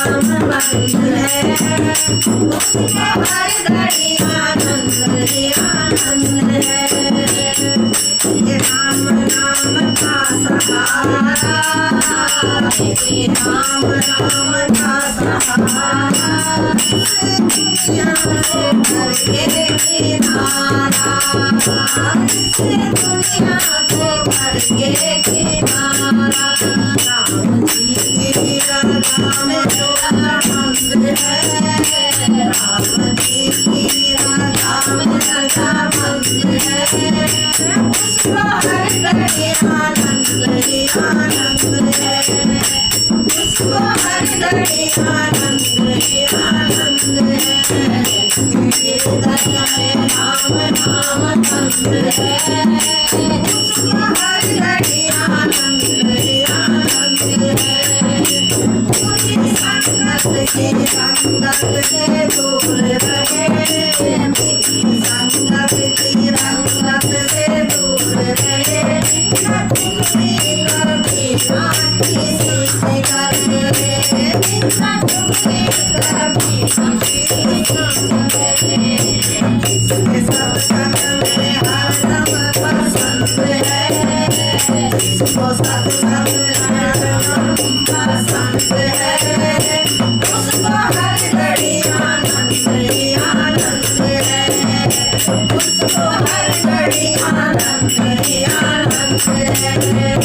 बंद है, उसका हर घड़ी आनंद ही आनंद है। ये राम नाम का सहारा, ये राम नाम का सहारा, दुनिया से करके किनारा, इसे दुनिया से करके किनारा। राम जी मेरा राम मेरा बंद है, राम जी मेरा राम मेरा बंद है, उसका हर घड़ी आनंद ही आनंद है, उसको हर घड़ी आनंद ही आनंद है। ये दया में राम नाम बंद है, उसको हर घड़ी आनंद ही आनंद है। पूरी संगत से रंगत से दूर रहे, मेरी संगत की रंगत से दूर रहे, न तुम्हें कभी ना किसी से करे, न तुम्हें कभी किसी से करे। इसके सब करने हरदम पसंद है, इसको सब हरदम पसंद है, उसको हर घड़ी आनंद ही आनंद है, उसको हर घड़ी आनंद ही आनंद है।